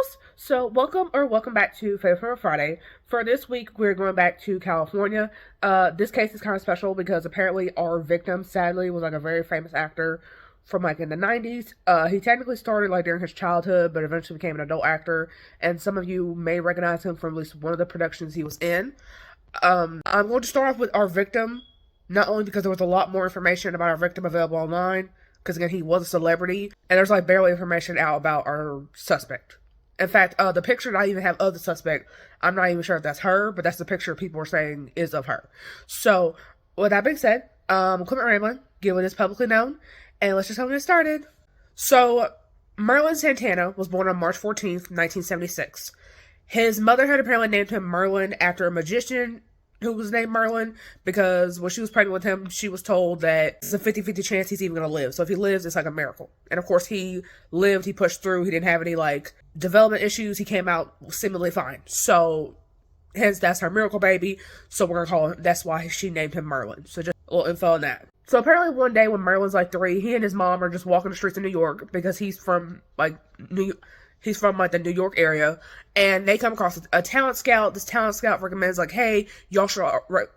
house. So welcome back to Favorite Friday. For this week, we're going back to California. This case is kind of special because apparently our victim, sadly, was like a very famous actor from like in the 90s. He technically started like during his childhood, but eventually became an adult actor. And some of you may recognize him from at least one of the productions he was in. I'm going to start off with our victim, not only because there was a lot more information about our victim available online, because again, he was a celebrity, and there's like barely information out about our suspect. In fact, the picture that I even have of the suspect, I'm not even sure if that's her, but that's the picture people are saying is of her. So, with that being said, Clement Ramblin, given is publicly known, and let's just get started. So, Merlin Santana was born on March 14th, 1976. His mother had apparently named him Merlin after a magician who was named Merlin, because when she was pregnant with him, she was told that it's a 50-50 chance he's even going to live. So if he lives, it's like a miracle. And of course, he lived, he pushed through, he didn't have any like development issues, he came out seemingly fine. So hence, that's her miracle baby. So we're going to call him, that's why she named him Merlin. So just a little info on that. So apparently one day when Merlin's like 3, he and his mom are just walking the streets of New York, because he's from like He's from like the New York area, and they come across a talent scout. This talent scout recommends like, hey, y'all should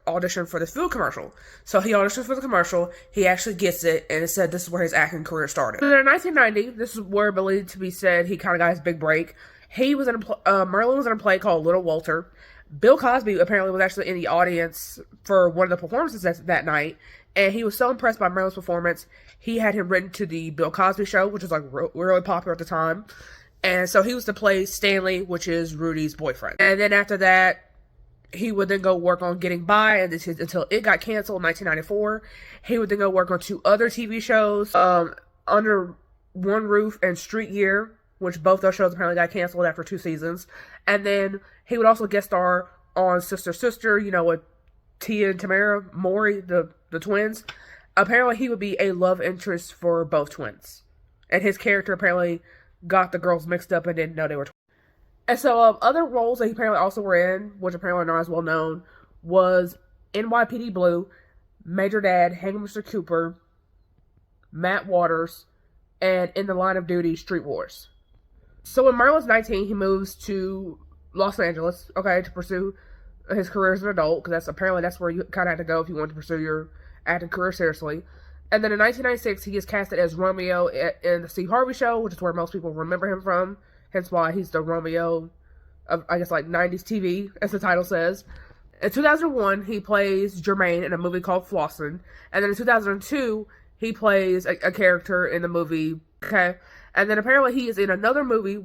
audition for this food commercial. So he auditions for the commercial. He actually gets it, and it said this is where his acting career started. So then in 1990, this is where believed to be said he kind of got his big break. He was in Merlin was in a play called Little Walter. Bill Cosby apparently was actually in the audience for one of the performances that night, and he was so impressed by Merlin's performance, he had him written to the Bill Cosby Show, which was like really popular at the time. And so he was to play Stanley, which is Rudy's boyfriend. And then after that, he would then go work on Getting By, and this is until it got canceled in 1994. He would then go work on 2 other TV shows, Under One Roof and Street Gear, which both those shows apparently got canceled after 2 seasons. And then he would also guest star on Sister Sister, you know, with Tia and Tamara Mowry, the twins. Apparently he would be a love interest for both twins. And his character apparently got the girls mixed up and didn't know they were twins. And so other roles that he apparently also were in, which apparently are not as well known, was NYPD Blue, Major Dad, Hanging Mr. Cooper, Matt Waters, and In the Line of Duty, Street Wars. So when Merlin's 19, he moves to Los Angeles, okay, to pursue his career as an adult, because that's where you kind of had to go if you wanted to pursue your acting career seriously. And then in 1996, he gets casted as Romeo in the Steve Harvey Show, which is where most people remember him from. Hence why he's the Romeo of, I guess, like 90s TV, as the title says. In 2001, he plays Jermaine in a movie called Flossin'. And then in 2002, he plays a character in the movie, okay? And then apparently he is in another movie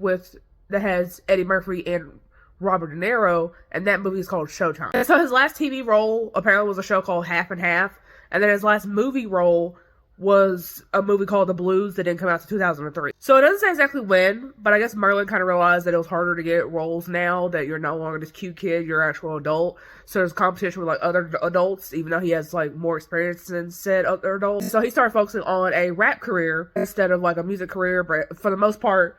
that has Eddie Murphy and Robert De Niro, and that movie is called Showtime. And so his last TV role apparently was a show called Half and Half. And then his last movie role was a movie called The Blues that didn't come out until 2003. So it doesn't say exactly when, but I guess Merlin kind of realized that it was harder to get roles now that you're no longer this cute kid, you're an actual adult. So there's competition with like other adults, even though he has like more experience than said other adults. So he started focusing on a rap career instead of like a music career, but for the most part,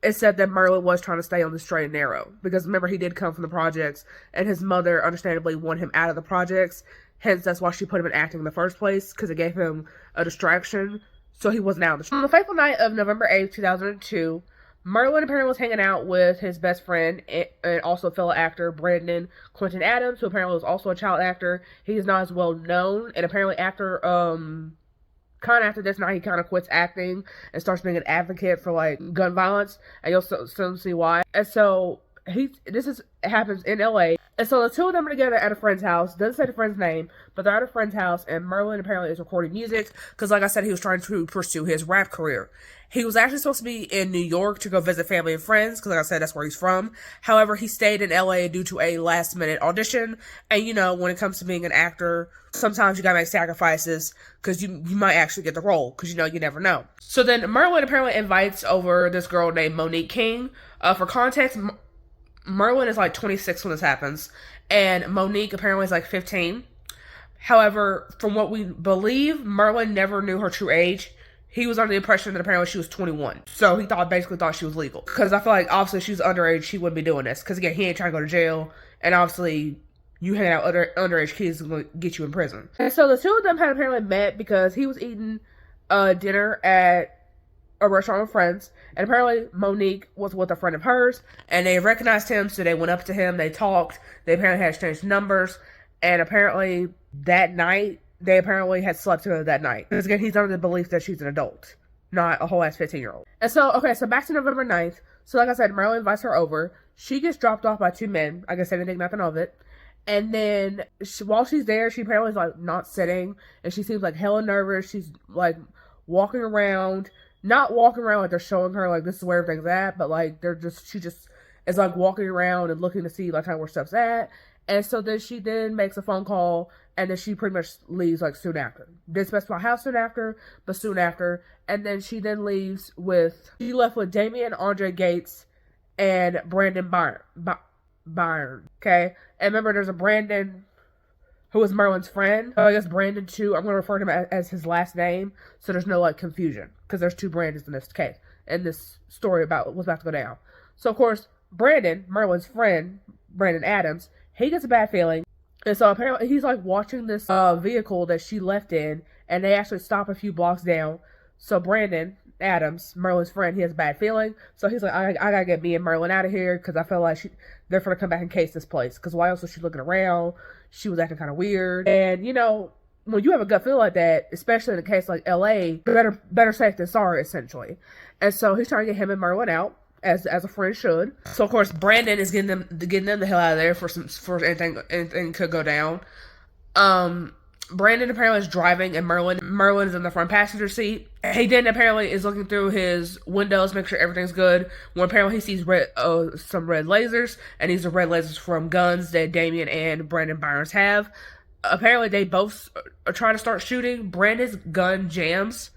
it said that Merlin was trying to stay on the straight and narrow. Because remember, he did come from the projects, and his mother understandably wanted him out of the projects. Hence, that's why she put him in acting in the first place, because it gave him a distraction, so he wasn't out on the street. On the fateful night of November 8th, 2002, Merlin apparently was hanging out with his best friend and also fellow actor Brandon Quentin Adams, who apparently was also a child actor. He is not as well known, and apparently after this night, he kind of quits acting and starts being an advocate for like gun violence, and you'll soon see why. And so happens in LA. And so the 2 of them are together at a friend's house. Doesn't say the friend's name, but they're at a friend's house, and Merlin apparently is recording music, because like I said, he was trying to pursue his rap career. He was actually supposed to be in New York to go visit family and friends, because like I said, that's where he's from. However, he stayed in LA due to a last minute audition, and you know, when it comes to being an actor, sometimes you gotta make sacrifices, because you might actually get the role, because you know, you never know. So then Merlin apparently invites over this girl named Monique King. For context, Merlin is like 26 when this happens, and Monique apparently is like 15. However, from what we believe, Merlin never knew her true age. He was under the impression that apparently she was 21. So he basically thought she was legal. Because I feel like obviously if she was underage, she wouldn't be doing this. Because again, he ain't trying to go to jail, and obviously you hanging out with underage kids is going to get you in prison. And so the 2 of them had apparently met because he was eating dinner at a restaurant with friends, and apparently Monique was with a friend of hers, and they recognized him, so they went up to him, they talked, they apparently had exchanged numbers, and apparently that night, they apparently had slept together that night. Because again, he's under the belief that she's an adult, not a whole ass 15-year-old. And so, okay, so back to November 9th. So like I said, Merlin invites her over. She gets dropped off by two men. I guess they didn't think nothing of it. And then while she's there, she apparently is like not sitting, and she seems like hella nervous. She's like walking around, not walking around like they're showing her like this is where everything's at, but like she just is like walking around and looking to see like kind of where stuff's at. And so then she then makes a phone call, and then she pretty much leaves like soon after. Didn't specify how soon after, but soon after. And then she then leaves with, she left with Damien, Andre Gates, and Brandon Byron. Okay? And remember, there's a Brandon who was Merlin's friend. So I guess Brandon too, I'm going to refer to him as his last name, so there's no like confusion. Because there's two Brandons in this case, in this story about what's about to go down. So of course, Brandon, Merlin's friend, Brandon Adams, he gets a bad feeling. And so apparently he's like watching this vehicle that she left in, and they actually stop a few blocks down. So Brandon Adams, Merlin's friend, he has a bad feeling. So he's like, I gotta get me and Merlin out of here, because I feel like they're gonna come back and case this place. Because why else was she looking around? She was acting kind of weird. And you know, when you have a gut feel like that, especially in a case like LA, better safe than sorry, essentially. And so he's trying to get him and Merlin out, as a friend should. So of course Brandon is getting them the hell out of there for anything could go down. Brandon apparently is driving, and Merlin is in the front passenger seat. He then apparently is looking through his windows, make sure everything's good, when apparently he sees some red lasers, and these are red lasers from guns that Damien and Brandon Byers have. Apparently they both are trying to start shooting. Brandon's gun jams,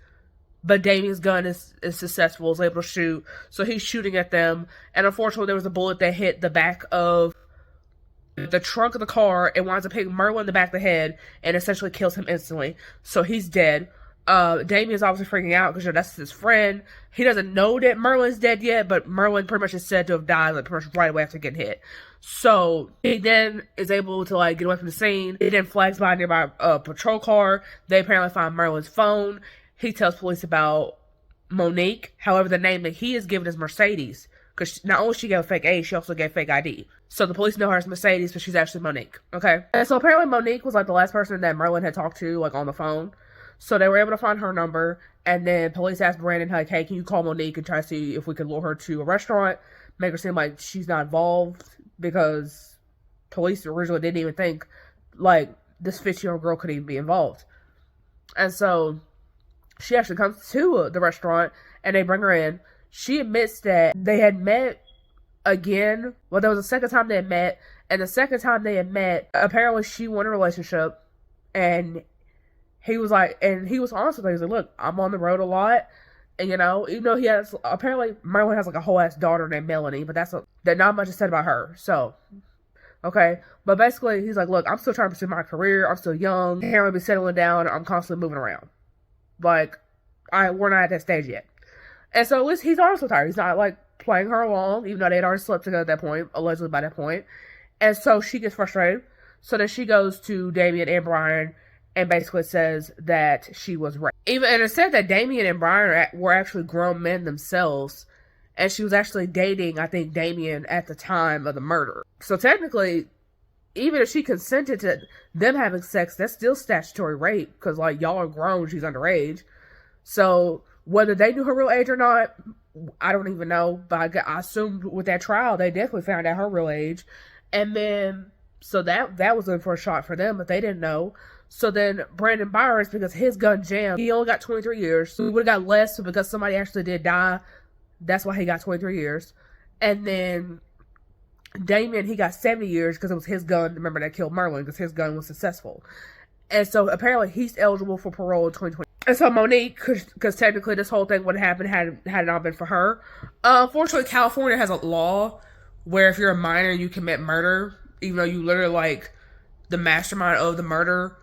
but Damien's gun is successful, is able to shoot, so he's shooting at them, and unfortunately there was a bullet that hit the back of the trunk of the car. It winds up hitting Merlin in the back of the head, and essentially kills him instantly, so he's dead. Damien's obviously freaking out, because that's his friend. He doesn't know that Merlin's dead yet, but Merlin pretty much is said to have died like pretty much right away after getting hit. So he then is able to like get away from the scene. He then flags by a nearby patrol car. They apparently find Merlin's phone. He tells police about Monique. However, the name that he is given is Mercedes, because not only she gave a fake age, she also gave fake ID. So the police know her as Mercedes, but she's actually Monique. Okay? And so apparently Monique was like the last person that Merlin had talked to, like on the phone. So they were able to find her number, and then police asked Brandon, like, hey, can you call Monique and try to see if we could lure her to a restaurant, make her seem like she's not involved, because police originally didn't even think, like, this 15-year-old girl could even be involved. And so she actually comes to the restaurant, and they bring her in. She admits that they had met again. Well, there was a second time they had met, and the second time they had met, apparently she wanted a relationship, and he was like, and he was honest with her. He was like, look, I'm on the road a lot, and you know, even though he has, apparently Merlin has like a whole ass daughter named Melanie, but that not much is said about her, so, okay, but basically, he's like, look, I'm still trying to pursue my career, I'm still young, I can't really be settling down, I'm constantly moving around, like, we're not at that stage yet. And so at least he's honest with her. He's not like playing her along, even though they'd already slept together at that point, allegedly by that point. And so she gets frustrated. So then she goes to Damien and Brian and basically says that she was raped. And it said that Damien and Brian were actually grown men themselves, and she was actually dating, I think, Damien at the time of the murder. So technically, even if she consented to them having sex, that's still statutory rape, because like y'all are grown, she's underage. So whether they knew her real age or not, I don't even know, but I assumed with that trial, they definitely found out her real age. And then, so that was in for a shot for them, but they didn't know. So then Brandon Byers, because his gun jammed, he only got 23 years. So he would have got less, but because somebody actually did die, that's why he got 23 years. And then Damien, he got 70 years because it was his gun, remember, that killed Merlin, because his gun was successful. And so apparently he's eligible for parole in 2020. And so Monique, because technically this whole thing would have happened had it not been for her. Unfortunately, California has a law where if you're a minor, you commit murder, even though you literally like the mastermind of the murder,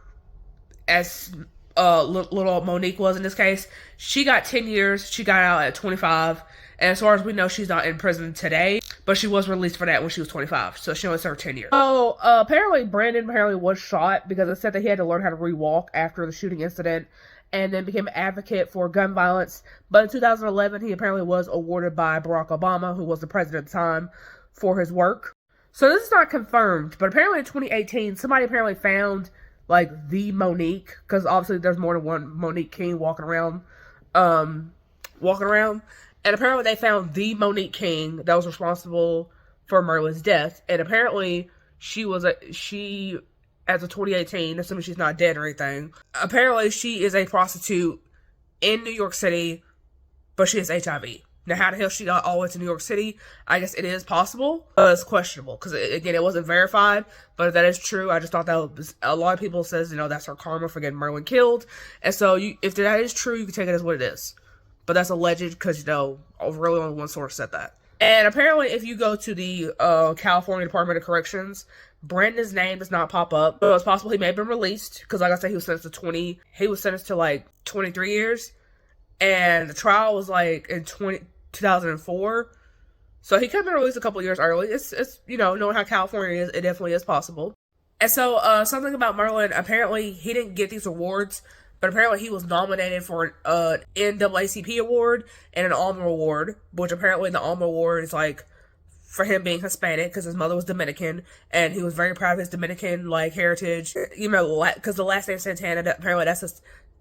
as little Monique was in this case. She got 10 years. She got out at 25. And as far as we know, she's not in prison today, but she was released for that when she was 25. So she only served 10 years. So apparently Brandon was shot because it said that he had to learn how to rewalk after the shooting incident. and then became an advocate for gun violence. But in 2011, he apparently was awarded by Barack Obama, who was the president at the time, for his work. So this is not confirmed, but apparently in 2018, somebody apparently found like the Monique, because obviously there's more than one Monique King walking around, and apparently they found the Monique King that was responsible for Merlin's death, and apparently she as of 2018, assuming she's not dead or anything, apparently she is a prostitute in New York City, but she has HIV. Now, how the hell she got all the way to New York City? I guess it is possible, but it's questionable, because, again, it wasn't verified, but if that is true, I just thought that was, a lot of people says, that's her karma for getting Merlin killed, and so, if that is true, you can take it as what it is, but that's alleged, because, really only one source said that. And apparently, if you go to the California Department of Corrections, Brandon's name does not pop up, so it's possible he may have been released, because like I said, he was sentenced to like 23 years, and the trial was like in 2004, so he could have been released a couple years early. It's knowing how California is, it definitely is possible. And so something about Merlin, apparently he didn't get these awards, but apparently he was nominated for an NAACP award and an Alma award, which apparently the Alma award is like for him being Hispanic, because his mother was Dominican, and he was very proud of his Dominican heritage, because the last name Santana, apparently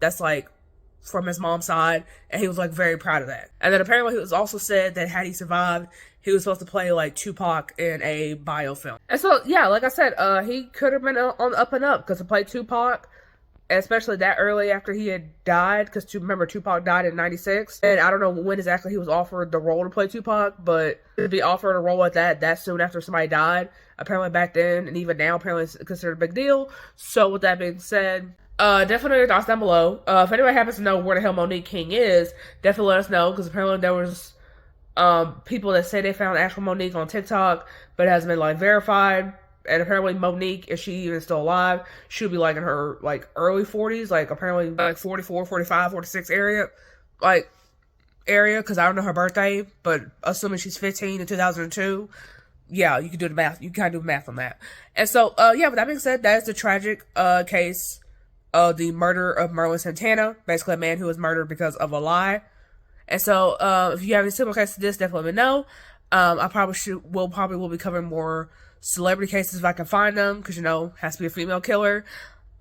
that's like from his mom's side, and he was like very proud of that. And then apparently he was also said that had he survived, he was supposed to play like Tupac in a biofilm. And so yeah, like I said, he could have been on the up and up, because to play Tupac, especially that early after he had died, because remember Tupac died in 96, and I don't know when exactly he was offered the role to play Tupac, but to be offered a role like that soon after somebody died, apparently back then and even now apparently it's considered a big deal. So with that being said, definitely your thoughts down below. If anybody happens to know where the hell Monique King is, definitely let us know, because apparently there was people that say they found actual Monique on TikTok, but it hasn't been verified. And apparently Monique, if she even still alive, she would be in her early 40s, apparently 44, 45, 46 area, because I don't know her birthday, but assuming she's 15 in 2002, yeah, you can do the math. You can kind of do math on that. And so, yeah, with that being said, that is the tragic case of the murder of Merlin Santana, basically a man who was murdered because of a lie. And so, if you have any similar cases to this, definitely let me know. I probably will be covering more celebrity cases if I can find them, because has to be a female killer.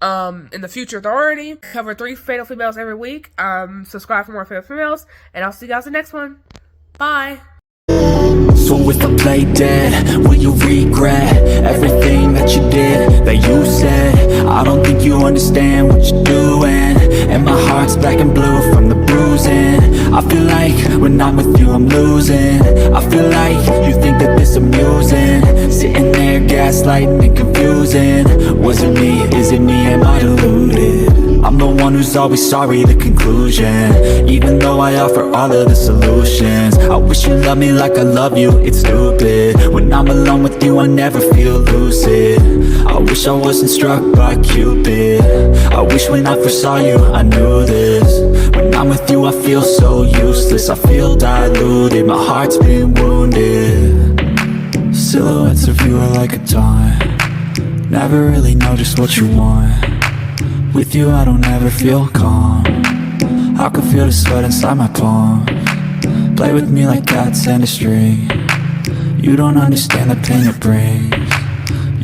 In the future, if there are any, cover 3 fatal females every week. Subscribe for more fatal females, and I'll see you guys in the next one. Bye. So if I play dead, will you regret everything that you did, that you said? I don't think you understand what you're doing, and my heart's black and blue from the bruising. I feel like when I'm with you I'm losing. I feel like you think that this amusing, sitting there gaslighting and confusing. Was it me? Is it me? Am I deluded? I'm the one who's always sorry, the conclusion, even though I offer all of the solutions. I wish you loved me like I love you, it's stupid. When I'm alone with you I never feel lucid. I wish I wasn't struck by Cupid. I wish when I first saw you I knew this. When I'm with you I feel so useless, I feel diluted, my heart's been wounded. Silhouettes of you are like a taunt, never really know just what you want. With you I don't ever feel calm, I can feel the sweat inside my palm. Play with me like cats and a string. You don't understand the pain it brings.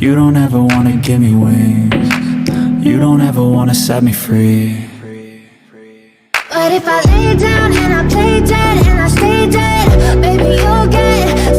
You don't ever wanna give me wings. You don't ever wanna set me free. But if I lay down and I play dead and I stay dead, baby you'll get